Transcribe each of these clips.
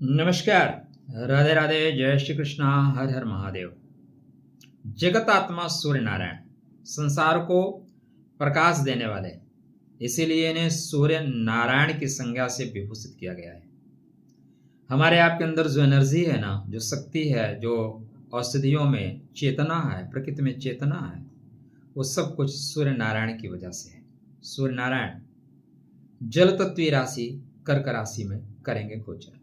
नमस्कार। राधे राधे, जय श्री कृष्णा, हर हर महादेव। जगत आत्मा सूर्य नारायण संसार को प्रकाश देने वाले, इसीलिए इन्हें सूर्य नारायण की संज्ञा से विभूषित किया गया है। हमारे आपके अंदर जो एनर्जी है ना, जो शक्ति है, जो औषधियों में चेतना है, प्रकृति में चेतना है, वो सब कुछ सूर्य नारायण की वजह से है। सूर्य नारायण जल तत्व राशि कर्क राशि में करेंगे गोचर।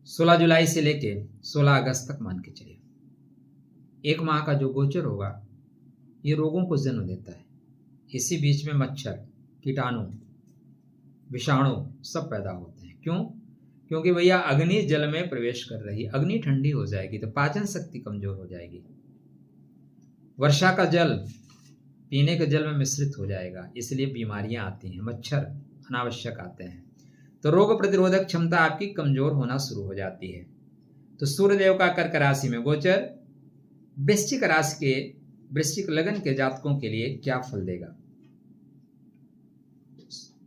16 जुलाई से लेके 16 अगस्त तक मान के चलिए। एक माह का जो गोचर होगा ये रोगों को जन्म देता है। इसी बीच में मच्छर, कीटाणु, विषाणु सब पैदा होते हैं। क्यों? क्योंकि भैया अग्नि जल में प्रवेश कर रही, अग्नि ठंडी हो जाएगी तो पाचन शक्ति कमजोर हो जाएगी। वर्षा का जल पीने के जल में मिश्रित हो जाएगा, इसलिए बीमारियां आती हैं, मच्छर अनावश्यक आते हैं, तो रोग प्रतिरोधक क्षमता आपकी कमजोर होना शुरू हो जाती है। तो सूर्यदेव का कर्क राशि में गोचर वृश्चिक राशि के, वृश्चिक लगन के जातकों के लिए क्या फल देगा?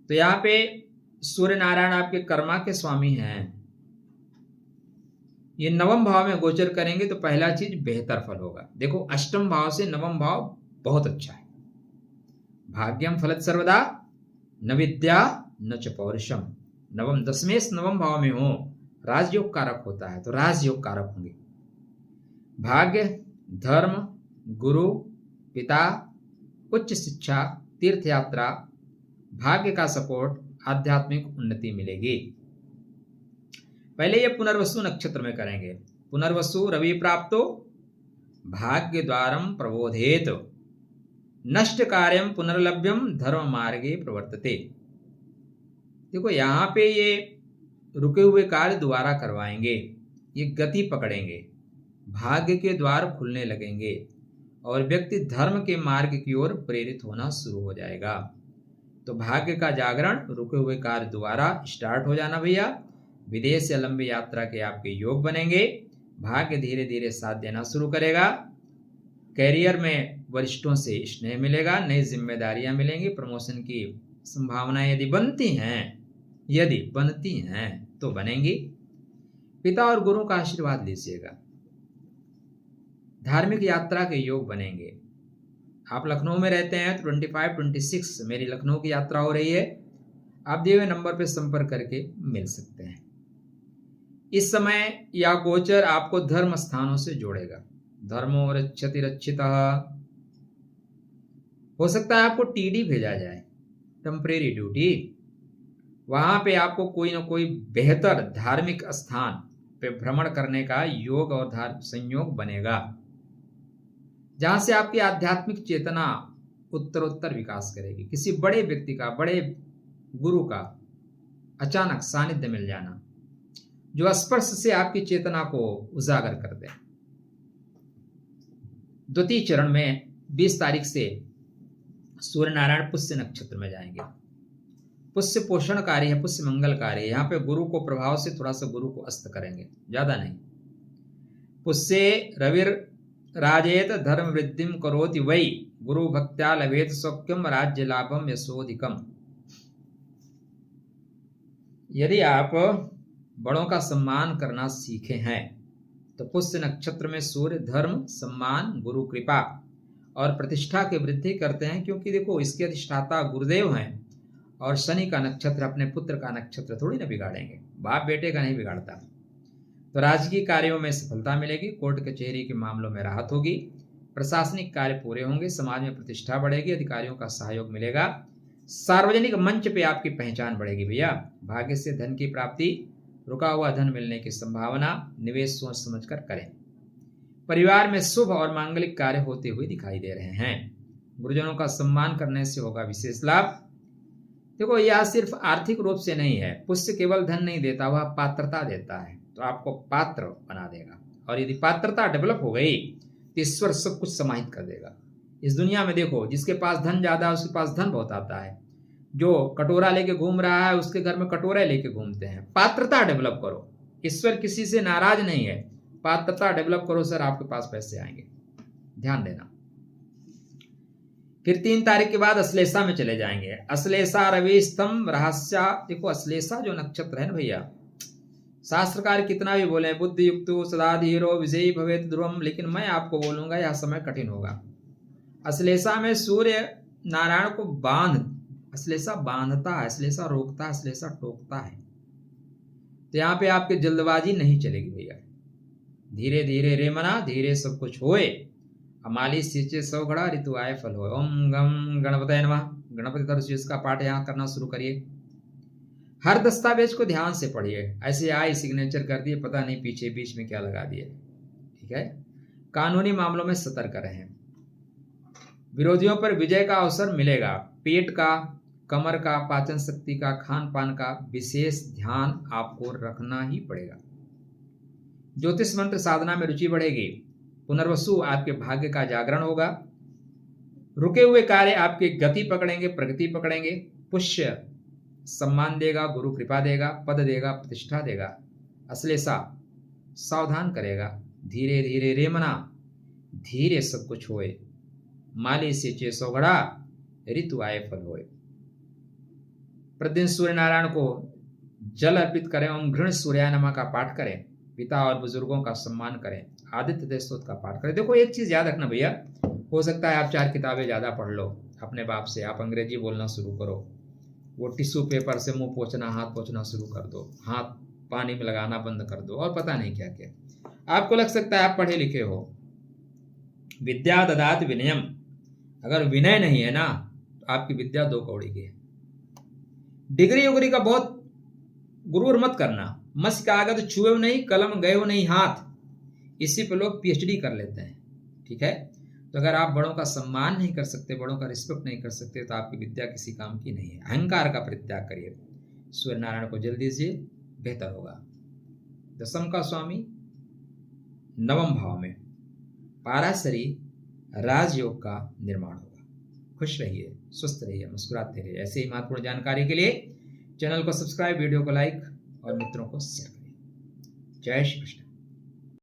तो यहाँ पे सूर्य नारायण आपके कर्मा के स्वामी हैं। ये नवम भाव में गोचर करेंगे तो पहला चीज बेहतर फल होगा। देखो, अष्टम भाव से नवम भाव बहुत अच्छा है। भाग्यम फलत सर्वदा न विद्या न च पौरुषम। नवम दशमेश नवम भाव में हो, राजयोग कारक होता है, तो राजयोग कारक होंगे। भाग्य, धर्म, गुरु, पिता, उच्च शिक्षा, तीर्थ यात्रा, भाग्य का सपोर्ट, आध्यात्मिक उन्नति मिलेगी। पहले ये पुनर्वसु नक्षत्र में करेंगे। पुनर्वसु रवि प्राप्तो भाग्य द्वारम प्रबोधेत, नष्ट कार्यम पुनर्लभ्यम धर्म मार्गे प्रवर्तते। देखो, यहाँ पे ये रुके हुए कार्य दोबारा करवाएंगे, ये गति पकड़ेंगे, भाग्य के द्वार खुलने लगेंगे और व्यक्ति धर्म के मार्ग की ओर प्रेरित होना शुरू हो जाएगा। तो भाग्य का जागरण, रुके हुए कार्य दोबारा स्टार्ट हो जाना भैया। विदेश या लंबी यात्रा के आपके योग बनेंगे। भाग्य धीरे धीरे साथ देना शुरू करेगा। कैरियर में वरिष्ठों से स्नेह मिलेगा, नई जिम्मेदारियां मिलेंगी, प्रमोशन की संभावनाएं यदि बनती हैं तो बनेंगी। पिता और गुरु का आशीर्वाद लीजिएगा। धार्मिक यात्रा के योग बनेंगे। आप लखनऊ में रहते हैं तो 25-26 मेरी लखनऊ की यात्रा हो रही है। आप दिए हुए नंबर पर संपर्क करके मिल सकते हैं। इस समय यह गोचर आपको धर्म स्थानों से जोड़ेगा। धर्मो रक्षति रक्षितः। हो सकता है आपको टीडी भेजा जाए, टेम्परेरी ड्यूटी। वहां पे आपको कोई ना कोई बेहतर धार्मिक स्थान पे भ्रमण करने का योग और संयोग बनेगा, जहां से आपकी आध्यात्मिक चेतना उत्तरोत्तर विकास करेगी। किसी बड़े व्यक्ति का, बड़े गुरु का अचानक सानिध्य मिल जाना, जो स्पर्श से आपकी चेतना को उजागर कर दे। द्वितीय चरण में 20 तारीख से सूर्य नारायण पुष्य नक्षत्र में जाएंगे। पुष्य पोषणकारी है, पुष्य मंगलकारी है। यहाँ पे गुरु को प्रभाव से थोड़ा सा गुरु को अस्त करेंगे, ज्यादा नहीं। पुष्य रविर राजेत धर्म वृद्धिम करोति वै, गुरु भक्त्या लभेत सौख्यम राज्य लाभम यशोधिकम। यदि आप बड़ों का सम्मान करना सीखे हैं तो पुष्य नक्षत्र में सूर्य धर्म, सम्मान, गुरु कृपा और प्रतिष्ठा की वृद्धि करते हैं। क्योंकि देखो, इसके अधिष्ठाता गुरुदेव हैं और शनि का नक्षत्र अपने पुत्र का नक्षत्र थोड़ी ना बिगाड़ेंगे, बाप बेटे का नहीं बिगाड़ता। तो राजकीय कार्यों में सफलता मिलेगी, कोर्ट कचहरी के मामलों में राहत होगी, प्रशासनिक कार्य पूरे होंगे, समाज में प्रतिष्ठा बढ़ेगी, अधिकारियों का सहयोग मिलेगा, सार्वजनिक मंच पे आपकी पहचान बढ़ेगी भैया। भाग्य से धन की प्राप्ति, रुका हुआ धन मिलने की संभावना। निवेश सोच समझ कर करें। परिवार में शुभ और मांगलिक कार्य होते हुए दिखाई दे रहे हैं। गुरुजनों का सम्मान करने से होगा विशेष लाभ। देखो, यह सिर्फ आर्थिक रूप से नहीं है। पुष्य केवल धन नहीं देता, वह पात्रता देता है, तो आपको पात्र बना देगा। और यदि पात्रता डेवलप हो गई तो ईश्वर सब कुछ समाहित कर देगा। इस दुनिया में देखो, जिसके पास धन ज्यादा है उसके पास धन बहुत आता है। जो कटोरा लेके घूम रहा है उसके घर में कटोरे लेके घूमते हैं। पात्रता डेवलप करो। ईश्वर किसी से नाराज नहीं है। पात्रता डेवलप करो सर, आपके पास पैसे आएंगे। ध्यान देना। फिर 3 तारीख के बाद अश्लेषा में चले जाएंगे। अश्लेषा रवि स्तंभ रहस्या। देखो अश्लेषा जो नक्षत्र है ना भैया, शास्त्रकार कितना भी बोले बुद्धि युक्तो सदा धीरो विजयी भवेत ध्रुवम, लेकिन मैं आपको बोलूंगा यह समय कठिन होगा। अश्लेषा में सूर्य नारायण को अश्लेषा बांधता है, अश्लेषा रोकता है, अश्लेषा टोकता है। तो यहाँ पे आपकी जल्दबाजी नहीं चलेगी भैया। धीरे धीरे रे मना, धीरे सब कुछ होए। अमाली सींचे सौ घड़ा, ऋतु आए फल होए। ओम गम गणपतये नमः। गणपति तरस का पाठ यहाँ करना शुरू करिए। हर दस्तावेज को ध्यान से पढ़िए। ऐसे आए सिग्नेचर कर दिए, पता नहीं पीछे बीच में क्या लगा दिए। ठीक है। कानूनी मामलों में सतर्क रहें। विरोधियों पर विजय का अवसर मिलेगा। पेट का, कमर का, पाचन शक्ति का, खान पान का विशेष ध्यान आपको रखना ही पड़ेगा। ज्योतिष मंत्र साधना में रुचि बढ़ेगी। पुनर्वसु आपके भाग्य का जागरण होगा। रुके हुए कार्य आपकी गति पकड़ेंगे, प्रगति पकड़ेंगे। पुष्य सम्मान देगा, गुरु कृपा देगा, पद देगा, प्रतिष्ठा देगा। अश्लेषा सावधान करेगा। धीरे धीरे रे मना, धीरे सब कुछ होए। माली सींचे सौ घड़ा, ऋतु आए फल होए। प्रतिदिन सूर्य नारायण को जल अर्पित करें। ओम घृण सूर्याय नमः का पाठ करें। पिता और बुजुर्गों का सम्मान करें। आदित्य देवस्तोत्र का पाठ करें। देखो एक चीज याद रखना भैया, हो सकता है आप 4 किताबें ज्यादा पढ़ लो अपने बाप से, आप अंग्रेजी बोलना शुरू करो, वो टिश्यू पेपर से मुंह पोंछना, हाथ पोंछना शुरू कर दो, हाथ पानी में लगाना बंद कर दो, और पता नहीं क्या क्या। आपको लग सकता है आप पढ़े लिखे हो। विद्या ददात विनयम, अगर विनय नहीं है ना तो आपकी विद्या 2 कौड़ी की है। डिग्री उग्री का बहुत गुरूर मत करना। मस कागज छुए नहीं, कलम गए नहीं हाथ, इसी पे लोग पीएचडी कर लेते हैं। ठीक है। तो अगर आप बड़ों का सम्मान नहीं कर सकते, बड़ों का रिस्पेक्ट नहीं कर सकते, तो आपकी विद्या किसी काम की नहीं है। अहंकार का परित्याग करिए। सूर्य नारायण को जल दीजिए, बेहतर होगा। दशम का स्वामी नवम भाव में, पाराशरी राजयोग का निर्माण होगा। खुश रहिए, स्वस्थ रहिए, मुस्कुराते रहिए। ऐसे ही महत्वपूर्ण जानकारी के लिए चैनल को सब्सक्राइब, वीडियो को लाइक और मित्रों को शेयर करिए। जय श्री कृष्ण।